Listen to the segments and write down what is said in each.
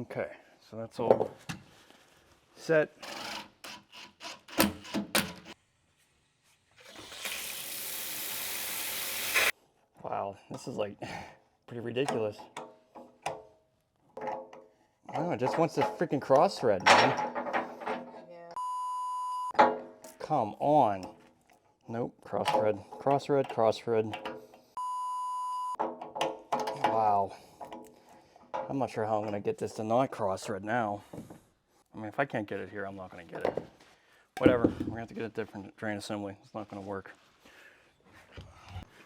Okay, so that's all set. Wow, this is like pretty ridiculous. Oh, it just wants to freaking cross thread, man. Yeah. Come on. Nope, cross thread, cross thread, cross thread. Wow. I'm not sure how I'm gonna get this to not cross thread now. I mean, if I can't get it here, I'm not gonna get it. Whatever, we're gonna have to get a different drain assembly. It's not gonna work.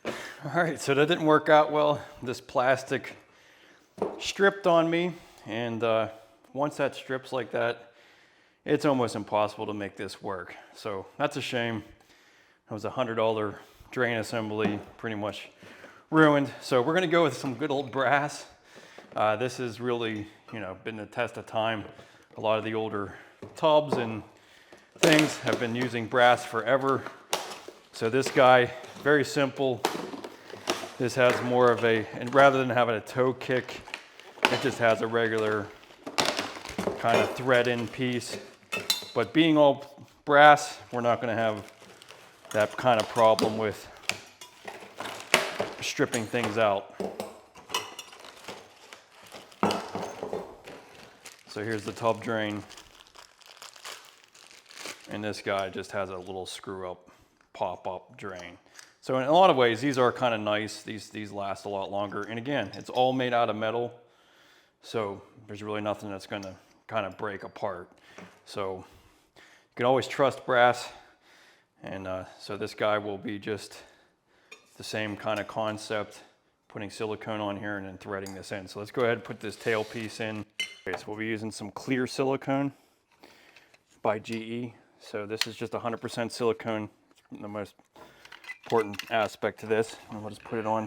All right, so that didn't work out well. This plastic stripped on me, and once that strips like that, it's almost impossible to make this work. So that's a shame. It was a $100 drain assembly, pretty much ruined. So we're gonna go with some good old brass. This has really, been the test of time. A lot of the older tubs and things have been using brass forever. So this guy, very simple. This has more of a, and rather than having a toe kick, it just has a regular kind of thread in piece. But being all brass, we're not gonna have that kind of problem with stripping things out. So here's the tub drain. And this guy just has a little screw up, pop up drain. So in a lot of ways, these are kind of nice. These last a lot longer. And again, it's all made out of metal. So there's really nothing that's gonna kind of break apart. So you can always trust brass. And so this guy will be just the same kind of concept, putting silicone on here and then threading this in. So let's go ahead and put this tail piece in. Okay, so we'll be using some clear silicone by GE. So this is just 100% silicone. It's the most important aspect to this. And we'll just put it on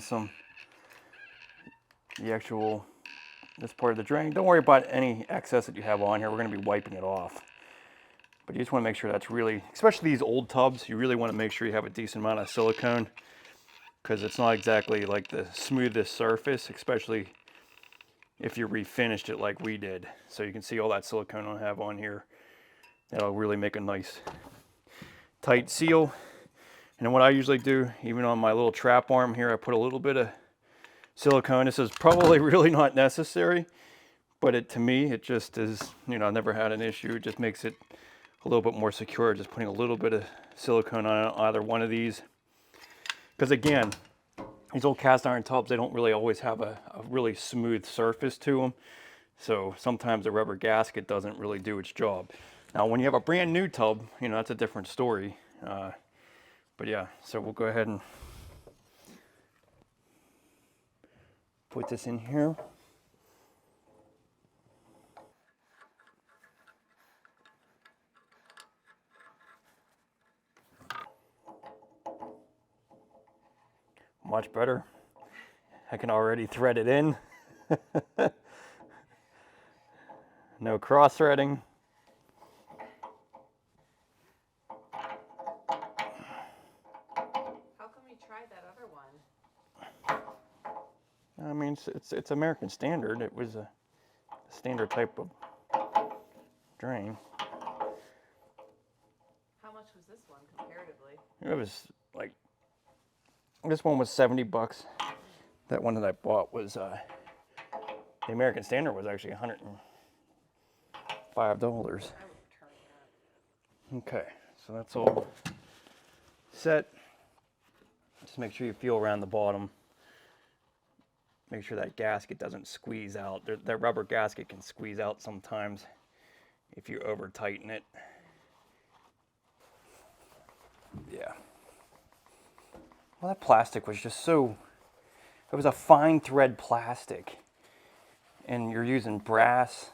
this part of the drain. Don't worry about any excess that you have on here. We're gonna be wiping it off. But you just wanna make sure that's really, especially these old tubs, you really wanna make sure you have a decent amount of silicone, because it's not exactly like the smoothest surface, especially if you refinished it like we did. So you can see all that silicone I have on here. That'll really make a nice tight seal. And then what I usually do, even on my little trap arm here, I put a little bit of silicone. This is probably really not necessary, but to me, it just is, I've never had an issue. It just makes it a little bit more secure, just putting a little bit of silicone on either one of these. Because again, these old cast iron tubs, they don't really always have a really smooth surface to them. So sometimes the rubber gasket doesn't really do its job. Now, when you have a brand new tub, that's a different story. But yeah, so we'll go ahead and put this in here. Much better. I can already thread it in. No cross threading. I mean, it's American standard. It was a standard type of drain. How much was this one comparatively? It was like, this one was 70 bucks. That one that I bought was, the American standard was actually $105. I would return that. Okay, so that's all set. Just make sure you feel around the bottom. Make sure that gasket doesn't squeeze out. That rubber gasket can squeeze out sometimes if you over tighten it. Yeah. Well, that plastic was just so, it was a fine thread plastic. And you're using brass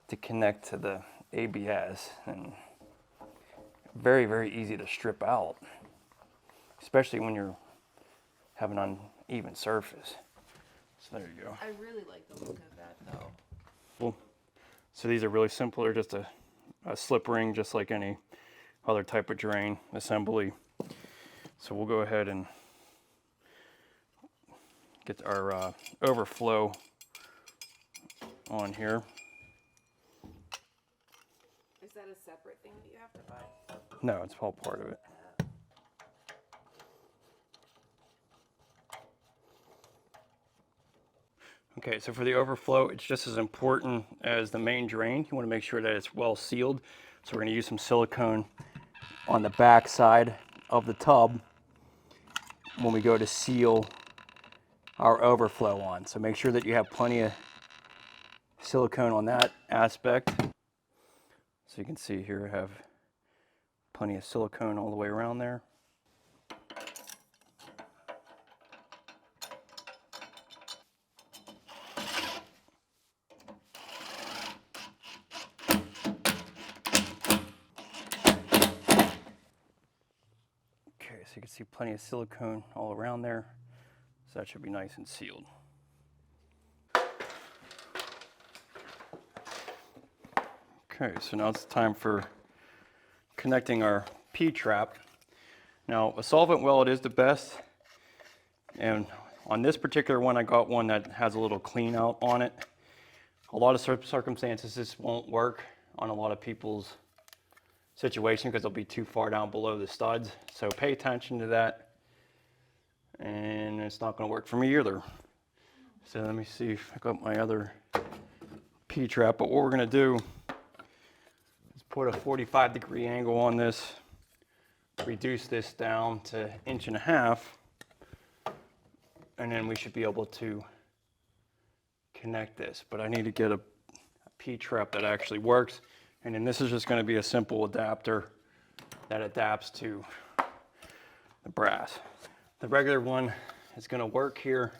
to connect to the ABS, and very, very easy to strip out, especially when you're having an uneven surface. So there you go. I really like the look of that though. Cool. So these are really simple. They're just a slip ring, just like any other type of drain assembly. So we'll go ahead and get our overflow on here. Is that a separate thing that you have to buy? No, it's all part of it. Okay, so for the overflow, it's just as important as the main drain. You want to make sure that it's well sealed. So we're going to use some silicone on the back side of the tub when we go to seal our overflow on. So make sure that you have plenty of silicone on that aspect. So you can see here I have plenty of silicone all the way around there. Okay, so you can see plenty of silicone all around there. So that should be nice and sealed. Okay, so now it's time for connecting our P-trap. Now, a solvent well, it is the best. And on this particular one, I got one that has a little clean out on it. A lot of circumstances, this won't work on a lot of people's situation because they'll be too far down below the studs. So pay attention to that. And it's not going to work for me either. So let me see if I got my other P-trap. But what we're going to do is put a 45-degree angle on this, reduce this down to 1.5 inches, and then we should be able to connect this. But I need to get a P-trap that actually works. And then this is just going to be a simple adapter that adapts to the brass. The regular one is going to work here.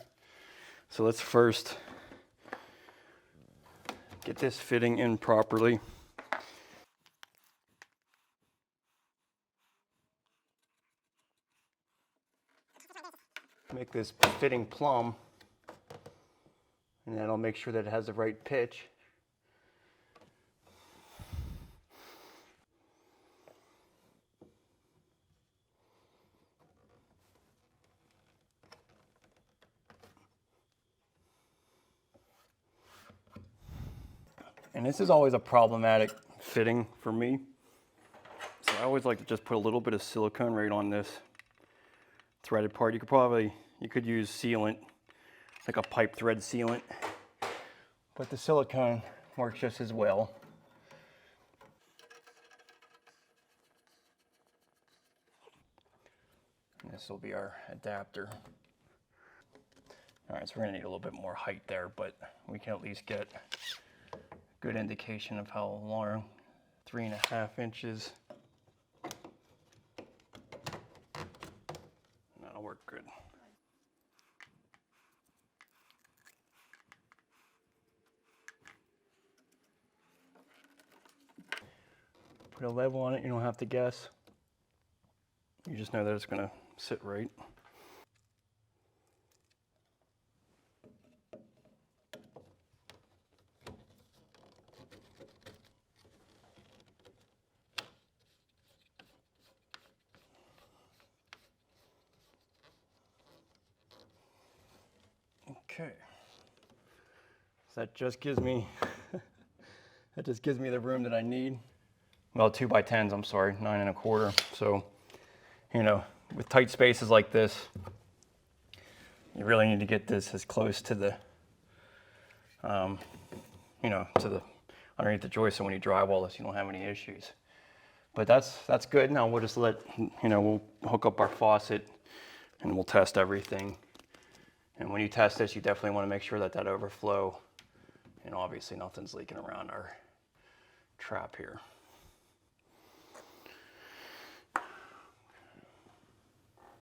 So let's first get this fitting in properly. Make this fitting plumb, and then I'll make sure that it has the right pitch. And this is always a problematic fitting for me. So I always like to just put a little bit of silicone right on this threaded part. You could use sealant, like a pipe thread sealant, but the silicone works just as well. And this will be our adapter. All right, so we're gonna need a little bit more height there, but we can at least get a good indication of how long, 3.5 inches. That'll work good. Put a level on it, you don't have to guess. You just know that it's gonna sit right. Okay. So that just gives me the room that I need. Well, 2x10s, I'm sorry, 9.25. So, you know, with tight spaces like this, you really need to get this as close to the, underneath the joist, so when you drywall this, you don't have any issues. But that's good. Now we'll just we'll hook up our faucet and we'll test everything. And when you test this, you definitely want to make sure that that overflow, obviously nothing's leaking around our trap here.